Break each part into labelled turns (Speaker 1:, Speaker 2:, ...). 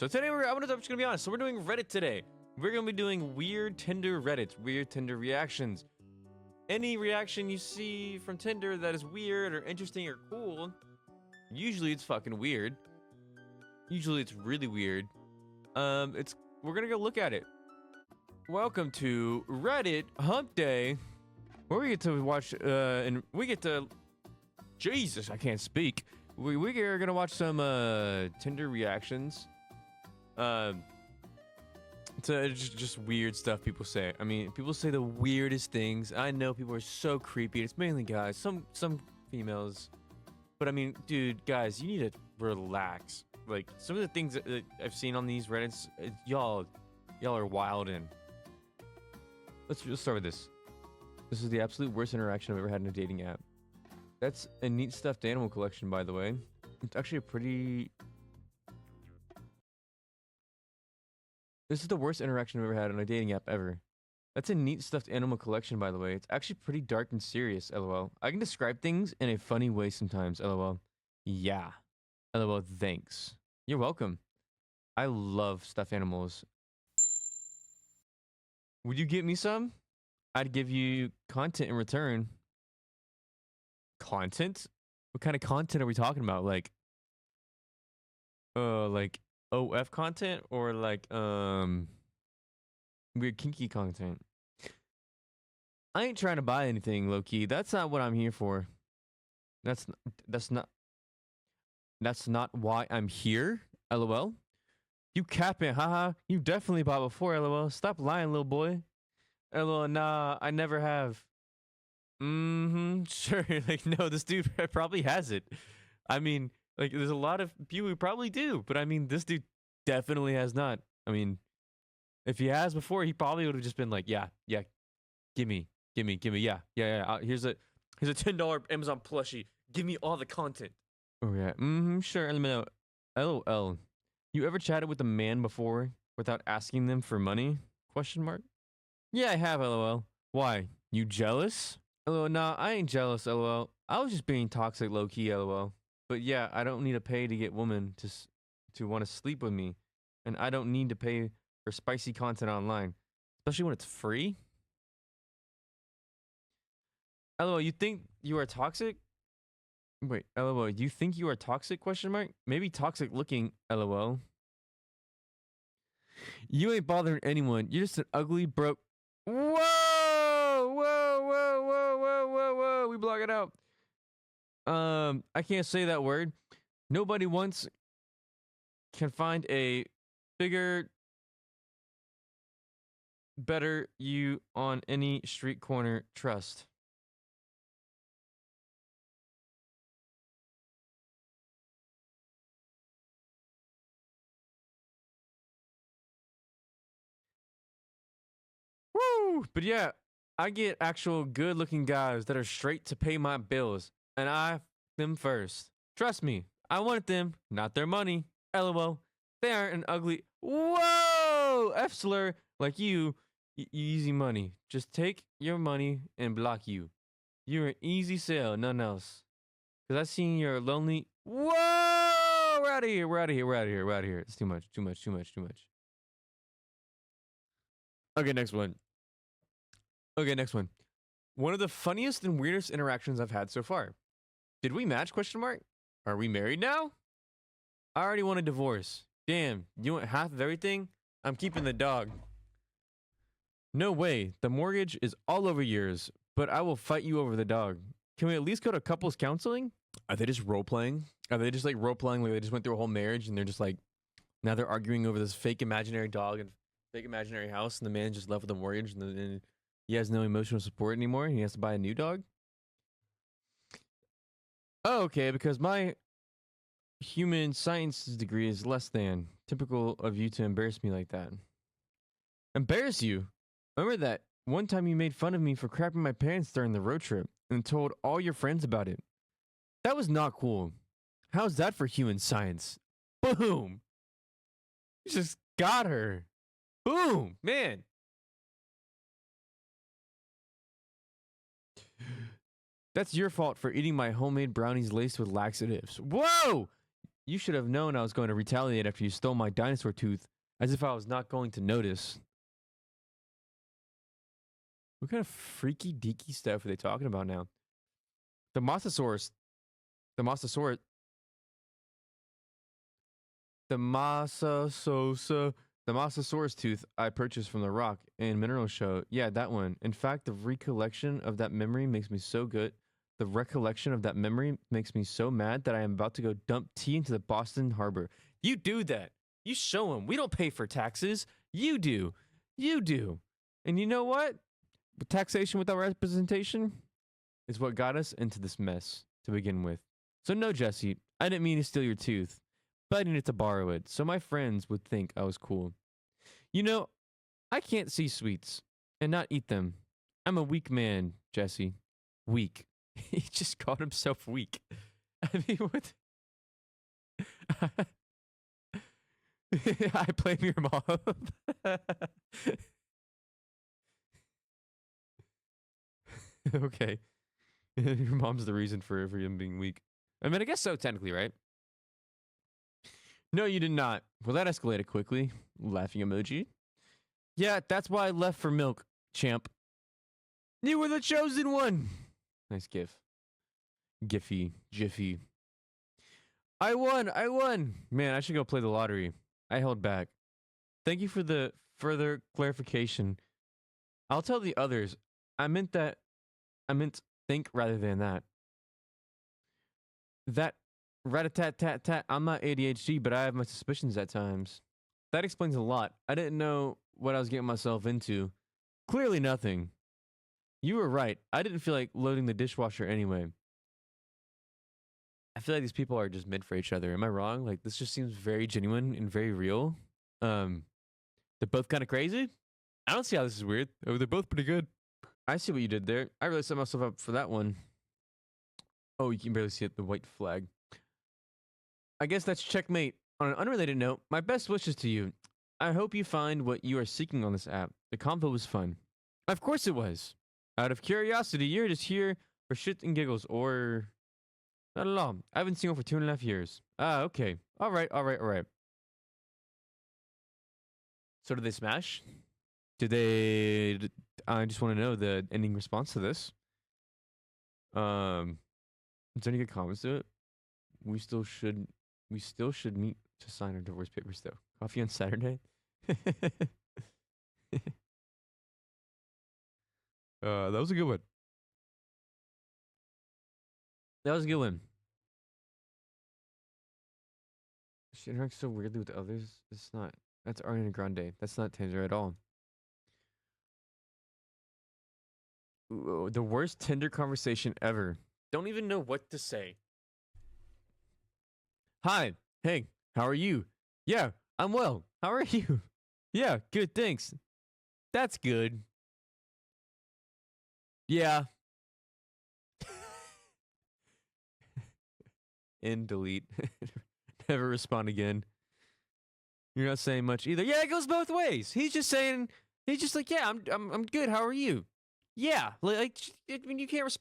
Speaker 1: So today I'm just gonna be honest. So we're doing Reddit today. We're gonna be doing weird Tinder Reddits, weird Tinder reactions. Any reaction you see from Tinder that is weird or interesting or cool, usually it's fucking weird. Usually it's really weird. We're gonna go look at it. Welcome to Reddit Hump Day, where we get to watch and we get to. Jesus, I can't speak. We are gonna watch some Tinder reactions. To just weird stuff people say. I mean, people say the weirdest things. I know people are so creepy. It's mainly guys, some females, but I mean, dude, guys, you need to relax. Like some of the things that I've seen on these Reddits, y'all are wild in. Let's start with this. This is the absolute worst interaction I've ever had in a dating app. That's a neat stuffed animal collection, by the way. It's actually a pretty... This is the worst interaction I've ever had on a dating app ever. That's a neat stuffed animal collection, by the way. It's actually pretty dark and serious, lol. I can describe things in a funny way sometimes, lol. Yeah. LOL, thanks. You're welcome. I love stuffed animals. Would you get me some? I'd give you content in return. Content? What kind of content are we talking about? Like OF content or like weird kinky content? I ain't trying to buy anything, low key. That's not what I'm here for. That's not why I'm here. LOL. You capping, haha. You definitely bought before, LOL. Stop lying, little boy. LOL, nah, I never have. Sure. Like, no, this dude probably has it. I mean, like, there's a lot of people who probably do, but I mean, this dude definitely has not. I mean, if he has before, he probably would have just been like, yeah, gimme, yeah. Here's a $10 Amazon plushie. Give me all the content. Oh yeah, sure. Let me know. LOL. You ever chatted with a man before without asking them for money? Question mark. Yeah, I have. LOL. Why? You jealous? LOL. Nah, I ain't jealous. LOL. I was just being toxic, low key. LOL. But yeah, I don't need to pay to get women to want to sleep with me, and I don't need to pay for spicy content online, especially when it's free. LOL. You think you are toxic? Wait, LOL. You think you are toxic? Question mark. Maybe toxic looking. LOL. You ain't bothering anyone. You're just an ugly broke. Whoa. We block it out. I can't say that word. Nobody once can find a bigger, better you on any street corner. Trust. Woo! But yeah, I get actual good looking guys that are straight to pay my bills, and I f them first. Trust me, I want them, not their money. LOL. They aren't an ugly. Whoa! F slur like you, easy money. Just take your money and block you. You're an easy sale, none else. Cause I seen you're lonely. Whoa! We're out of here. It's too much. Okay, next one. One of the funniest and weirdest interactions I've had so far. Did we match? Question mark. Are we married now? I already want a divorce. Damn, you want half of everything? I'm keeping the dog. No way. The mortgage is all over yours, but I will fight you over the dog. Can we at least go to couples counseling? Are they just role playing? Are they just like role playing? Like they just went through a whole marriage and they're just like, now they're arguing over this fake imaginary dog and fake imaginary house, and the man just left with a mortgage, and he has no emotional support anymore. And he has to buy a new dog. Oh, okay, because my human sciences degree is less than typical of you to embarrass me like that. Embarrass you? Remember that one time you made fun of me for crapping my pants during the road trip and told all your friends about it? That was not cool. How's that for human science? Boom! You just got her. Boom, man. That's your fault for eating my homemade brownies laced with laxatives. Whoa! You should have known I was going to retaliate after you stole my dinosaur tooth, as if I was not going to notice. What kind of freaky deaky stuff are they talking about now? The Mosasaurus. The Mosasaurus. The Mosasaurus. The Mosasaurus tooth I purchased from the Rock and Mineral Show. Yeah, that one. In fact, the recollection of that memory makes me so good. The recollection of that memory makes me so mad that I am about to go dump tea into the Boston Harbor. You do that. You show them. We don't pay for taxes. You do. You do. And you know what? Taxation without representation is what got us into this mess to begin with. So no, Jesse, I didn't mean to steal your tooth, but I needed to borrow it so my friends would think I was cool. You know, I can't see sweets and not eat them. I'm a weak man, Jesse. Weak. He just called himself weak. I mean, what? I blame your mom. Okay. Your mom's the reason for him being weak. I mean, I guess so, technically, right? No, you did not. Well, that escalated quickly. Laughing emoji. Yeah, that's why I left for milk, champ. You were the chosen one. Nice gif. Giphy. Jiffy. I won. Man, I should go play the lottery. I held back. Thank you for the further clarification. I'll tell the others. I meant think rather than that. That rat-a-tat-tat-tat. I'm not ADHD, but I have my suspicions at times. That explains a lot. I didn't know what I was getting myself into. Clearly nothing. You were right. I didn't feel like loading the dishwasher anyway. I feel like these people are just meant for each other. Am I wrong? Like, this just seems very genuine and very real. They're both kind of crazy. I don't see how this is weird. Oh, they're both pretty good. I see what you did there. I really set myself up for that one. Oh, you can barely see it. The white flag. I guess that's checkmate. On an unrelated note, my best wishes to you. I hope you find what you are seeking on this app. The convo was fun. Of course it was. Out of curiosity, you're just here for shit and giggles, or... Not at all. I haven't seen you for 2.5 years. Ah, okay. All right. So did they smash? I just want to know the ending response to this. Is there any good comments to it? We still should meet to sign our divorce papers, though. Coffee on Saturday. That was a good one. That was a good one. She interacts so weirdly with others. That's Ariana Grande. That's not Tinder at all. Ooh, the worst Tinder conversation ever. Don't even know what to say. Hi. Hey, how are you? Yeah, I'm well. How are you? Yeah, good, thanks. That's good. Yeah. And delete. Never respond again. You're not saying much either. Yeah, it goes both ways. He's just like, yeah, I'm good. How are you? Yeah, like I mean, you can't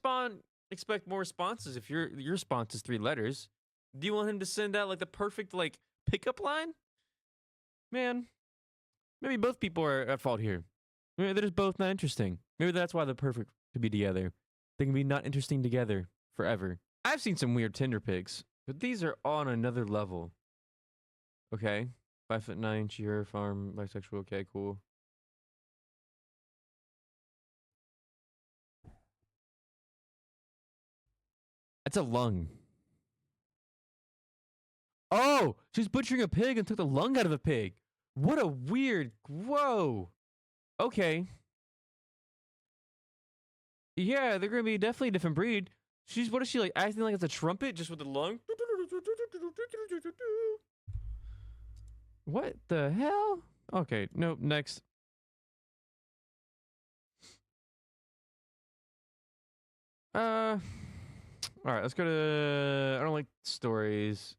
Speaker 1: expect more responses if your response is 3 letters. Do you want him to send out like the perfect like pickup line? Man, maybe both people are at fault here. Maybe they're just both not interesting. Maybe that's why they're perfect to be together. They can be not interesting together forever. I've seen some weird Tinder pics, but these are on another level. Okay, 5'9", cheer, farm, bisexual. Okay, cool. That's a lung. Oh, she's butchering a pig and took the lung out of a pig. What a weird. Whoa. Okay. Yeah, they're gonna be definitely a different breed. What is she like acting like it's a trumpet just with the lung? What the hell? Okay, nope, next. All right, let's go to. I don't like stories.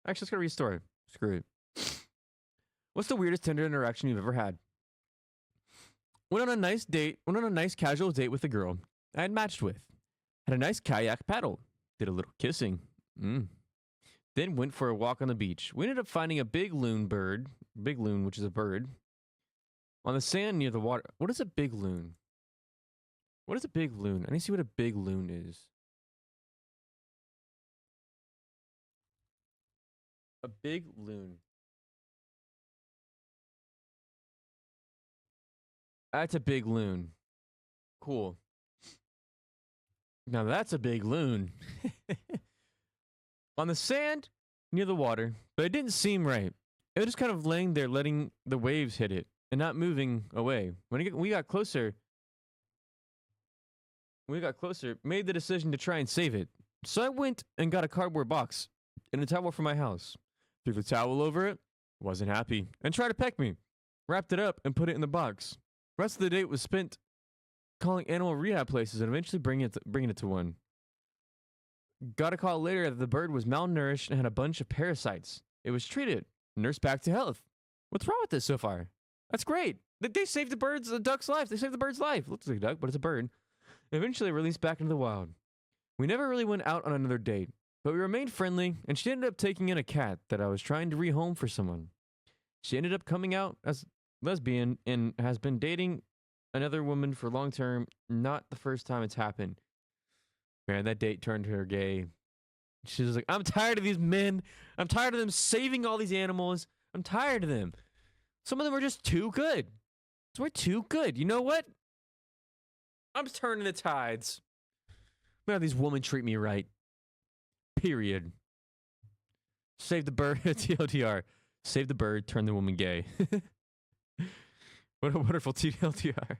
Speaker 1: Actually, let's go read a story. Screw it. What's the weirdest Tinder interaction you've ever had? Went on a nice casual date with a girl I had matched with. Had a nice kayak paddle. Did a little kissing. then went for a walk on the beach. We ended up finding a big loon, which is a bird, on the sand near the water. What is a big loon? What is a big loon? I need to see what a big loon is. A big loon. That's a big loon. Cool. Now that's a big loon. On the sand near the water, but it didn't seem right. It was just kind of laying there, letting the waves hit it and not moving away. When we got closer, made the decision to try and save it. So I went and got a cardboard box and a towel from my house. Threw the towel over it, wasn't happy, and tried to peck me. Wrapped it up and put it in the box. Rest of the day was spent calling animal rehab places and eventually bringing it to one. Got a call later that the bird was malnourished and had a bunch of parasites. It was treated, nursed back to health. What's wrong with this so far? That's great. They saved the duck's life. They saved the bird's life. Looks like a duck, but it's a bird. Eventually released back into the wild. We never really went out on another date, but we remained friendly, and she ended up taking in a cat that I was trying to rehome for someone. She ended up coming out as lesbian and has been dating another woman for long term. Not the first time it's happened. Man, that date turned her gay. She was like, I'm tired of these men. I'm tired of them saving all these animals. I'm tired of them. Some of them are just too good. So we're too good. You know what? I'm turning the tides. Now these women treat me right. Period. Save the bird. TLDR. Save the bird, turn the woman gay. What a wonderful TLDR.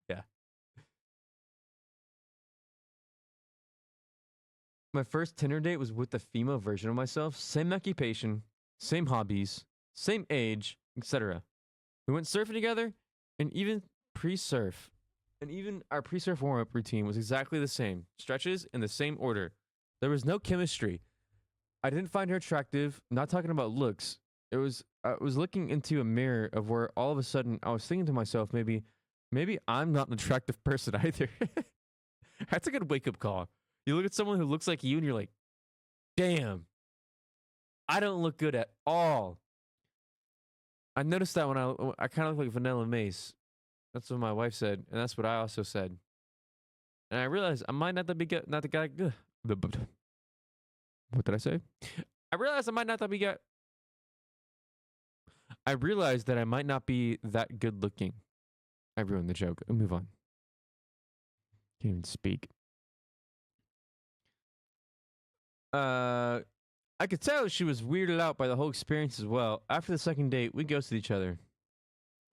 Speaker 1: Yeah. My first Tinder date was with the female version of myself. Same occupation, same hobbies, same age, etc. We went surfing together, and even pre-surf. And even our pre-surf warm-up routine was exactly the same. Stretches in the same order. There was no chemistry. I didn't find her attractive. Not talking about looks. I was looking into a mirror of where all of a sudden I was thinking to myself, maybe I'm not an attractive person either. That's a good wake-up call. You look at someone who looks like you and you're like, damn, I don't look good at all. I noticed that when I kind of look like Vanilla Mace. That's what my wife said, and that's what I also said. And I realized I might not be not the guy. What did I say? I realized I might not be. I realized that I might not be that good looking. I ruined the joke. I'll move on. Can't even speak. I could tell she was weirded out by the whole experience as well. After the second date, we ghosted each other.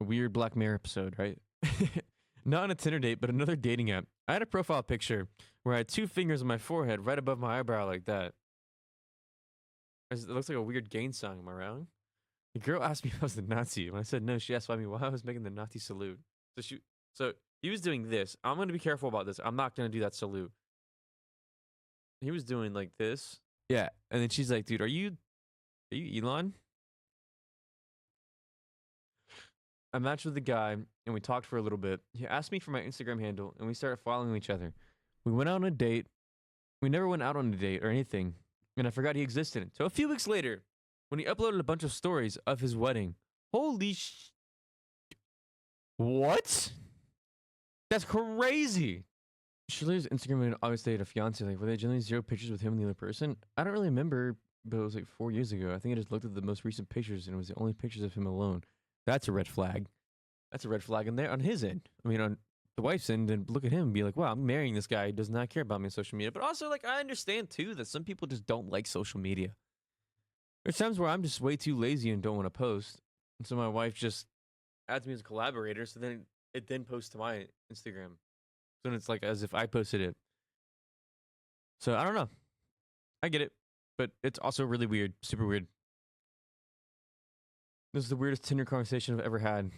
Speaker 1: A weird Black Mirror episode, right? Not on a Tinder date, but another dating app. I had a profile picture where I had 2 fingers on my forehead right above my eyebrow like that. It looks like a weird gang sign. Am I wrong? The girl asked me if I was a Nazi. When I said no, she asked me why I was making the Nazi salute. So he was doing this. I'm going to be careful about this. I'm not going to do that salute. He was doing like this. Yeah. And then she's like, dude, are you Elon? I matched with the guy and we talked for a little bit. He asked me for my Instagram handle and we started following each other. We went out on a date. We never went out on a date or anything. And I forgot he existed. So a few weeks later, when he uploaded a bunch of stories of his wedding. Holy what? That's crazy. Shirley's Instagram and obviously had a fiance. Like, were they generally 0 pictures with him and the other person? I don't really remember, but it was like 4 years ago. I think I just looked at the most recent pictures and it was the only pictures of him alone. That's a red flag. That's a red flag in there on his end. I mean, on the wife's end, and look at him and be like, wow, I'm marrying this guy who does not care about me on social media. But also, like, I understand too that some people just don't like social media. There's times where I'm just way too lazy and don't want to post. And so my wife just adds me as a collaborator. So then it then posts to my Instagram. So then it's like as if I posted it. So I don't know. I get it. But it's also really weird. Super weird. This is the weirdest Tinder conversation I've ever had.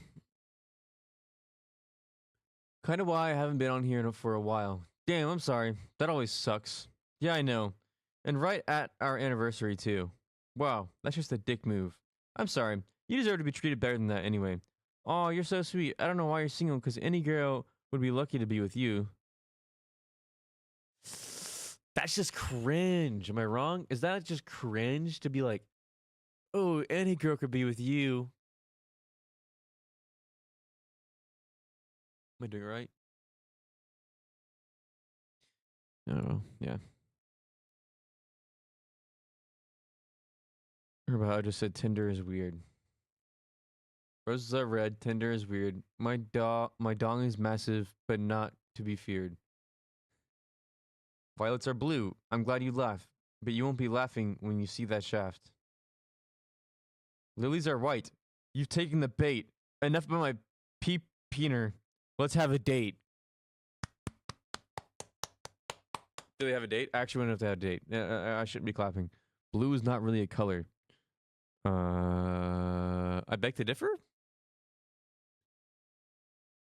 Speaker 1: Kind of why I haven't been on here for a while. Damn, I'm sorry. That always sucks. Yeah, I know. And right at our anniversary, too. Wow, that's just a dick move. I'm sorry. You deserve to be treated better than that anyway. Oh, you're so sweet. I don't know why you're single, because any girl would be lucky to be with you. That's just cringe. Am I wrong? Is that just cringe to be like, oh, any girl could be with you? Am I doing it right? Oh, yeah. Or about I just said Tinder is weird. Roses are red. Tinder is weird. My dong is massive, but not to be feared. Violets are blue. I'm glad you laugh, but you won't be laughing when you see that shaft. Lilies are white. You've taken the bait. Enough about my peener. Let's have a date. Do they have a date? I actually want to have to have a date. I shouldn't be clapping. Blue is not really a color. I beg to differ?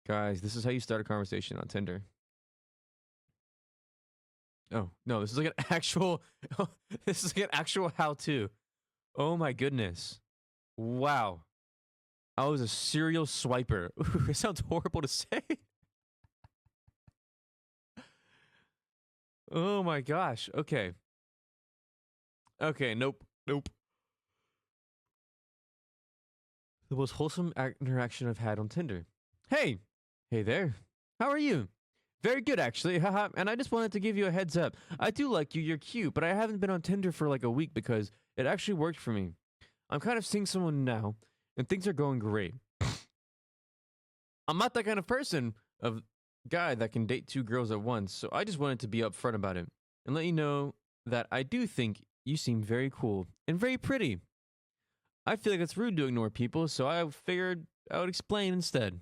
Speaker 1: Guys, this is how you start a conversation on Tinder. Oh, no, this is like an actual this is like an actual how-to. Oh my goodness. Wow. I was a serial swiper. Ooh, it sounds horrible to say. Oh my gosh. Okay. Okay, nope. Nope. The most wholesome interaction I've had on Tinder. Hey. Hey there. How are you? Very good, actually. Haha. And I just wanted to give you a heads up. I do like you. You're cute, but I haven't been on Tinder for like a week because it actually worked for me. I'm kind of seeing someone now, and things are going great. I'm not that kind of person of guy that can date two girls at once, so I just wanted to be upfront about it and let you know that I do think you seem very cool and very pretty. I feel like it's rude to ignore people, so I figured I would explain instead.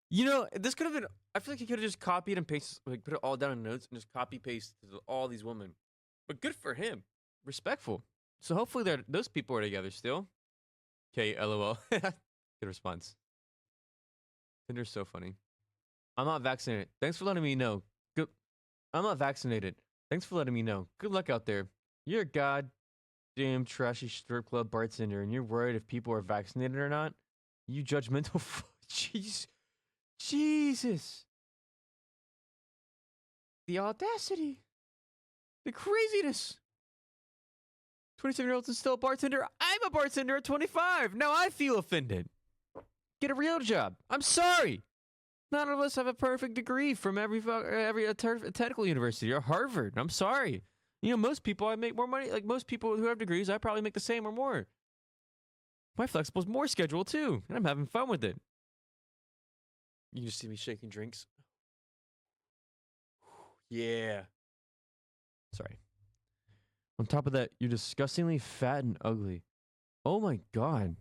Speaker 1: You know, this could have been. I feel like he could have just copied and pasted, like put it all down in notes and just copy paste all these women. But good for him, respectful. So hopefully those people are together still. Okay, lol. Good response. Tinder's so funny. I'm not vaccinated. Thanks for letting me know. Good. I'm not vaccinated. Thanks for letting me know. Good luck out there. You're a goddamn trashy strip club bartender, and you're worried if people are vaccinated or not. You judgmental. Jeez. Jesus. The audacity. The craziness. 27-year-olds and still a bartender. I'm a bartender at 25. Now I feel offended. Get a real job. I'm sorry. None of us have a perfect degree from every technical university or Harvard. I'm sorry. You know, most people I make more money. Like most people who have degrees, I probably make the same or more. My flexible's more schedule too, and I'm having fun with it. You just see me shaking drinks. Yeah. Sorry. On top of that, you're disgustingly fat and ugly. Oh my god.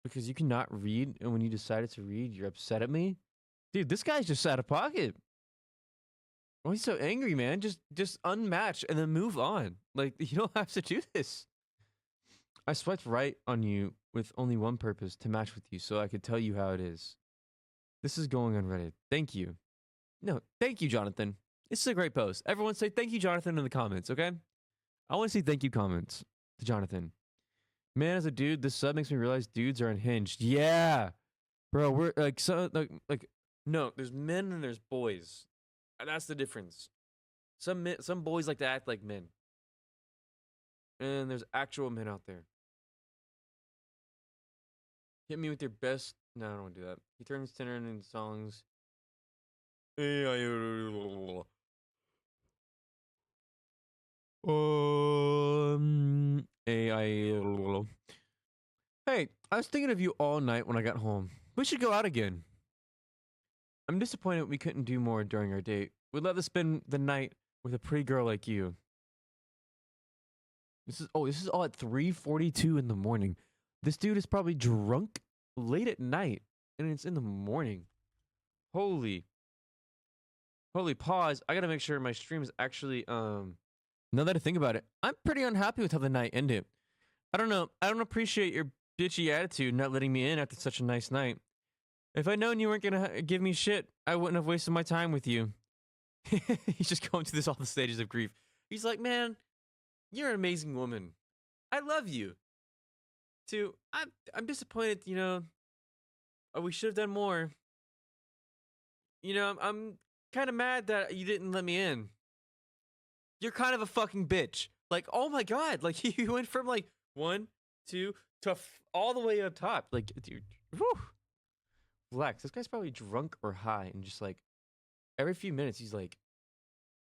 Speaker 1: Because you cannot read, and when you decided to read, you're upset at me? Dude, this guy's just out of pocket. Why are you so angry, man? Just unmatch and then move on. Like, you don't have to do this. I swiped right on you with only one purpose, to match with you so I could tell you how it is. This is going on Reddit. Thank you. No, thank you, Jonathan. This is a great post. Everyone say thank you, Jonathan, in the comments, okay? I want to see thank you comments to Jonathan. Man, as a dude, this sub makes me realize dudes are unhinged. Yeah. Bro, we're like, so, like no, there's men and there's boys. And that's the difference. Some boys like to act like men. And there's actual men out there. Hit me with your best. No, I don't want to do that. He turns Tinder into songs. Hey, I was thinking of you all night when I got home. We should go out again. I'm disappointed we couldn't do more during our date. We'd love to spend the night with a pretty girl like you. This is all at 3:42 in the morning. This dude is probably drunk late at night, and it's in the morning. Holy pause. I gotta make sure my stream is actually now that I think about it, I'm pretty unhappy with how the night ended. I don't know. I don't appreciate your bitchy attitude not letting me in after such a nice night. If I'd known you weren't gonna give me shit, I wouldn't have wasted my time with you. He's just going through all the stages of grief. He's like, man, you're an amazing woman. I love you. Two, I'm disappointed, you know. We should have done more. You know, kind of mad that you didn't let me in. You're kind of a fucking bitch. Like, oh my god, like you went from like 1, 2 to all the way up top. Like, dude, whew. Relax. This guy's probably drunk or high, and just like every few minutes he's like,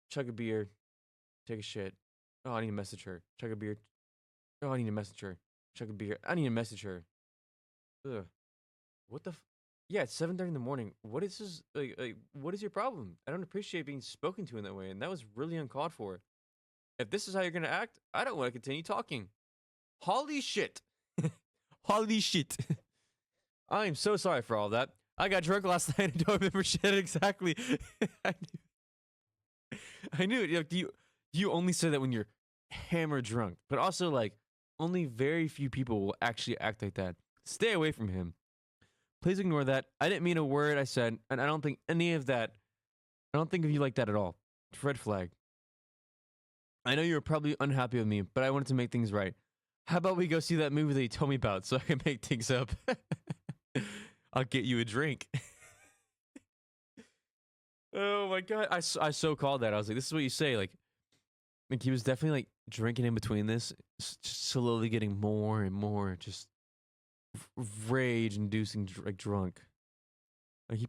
Speaker 1: chug a beer, take a shit. Oh, I need to message her. Chug a beer. Oh, I need to message her. Chug a beer. I need to message her. Ugh. What the? Yeah, it's 7:30 in the morning. What is this? Like, what is your problem? I don't appreciate being spoken to in that way, and that was really uncalled for. If this is how you're gonna act, I don't want to continue talking. Holy shit! Holy shit! I am so sorry for all that. I got drunk last night and don't remember shit exactly. I knew it. You only say that when you're hammered drunk, but also like only very few people will actually act like that. Stay away from him. Please ignore that. I didn't mean a word I said, and I don't think any of that. I don't think of you like that at all. Red flag. I know you were probably unhappy with me, but I wanted to make things right. How about we go see that movie that you told me about so I can make things up? I'll get you a drink. Oh my god, I so called that. I was like, this is what you say. Like he was definitely like drinking in between this, just slowly getting more and more, just rage-inducing, like drunk. Like he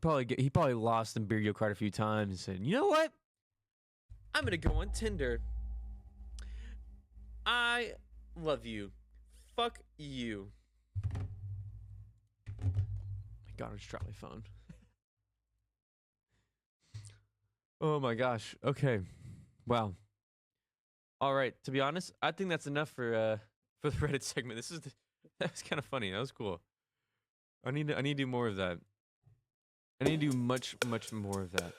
Speaker 1: probably lost in beer go kart a few times and said, you know what? I'm gonna go on Tinder. I love you. Fuck you. My god, I just dropped my phone. Oh my gosh. Okay. Wow. All right. To be honest, I think that's enough for the Reddit segment. That was kind of funny. That was cool. I need to do more of that. I need to do much more of that.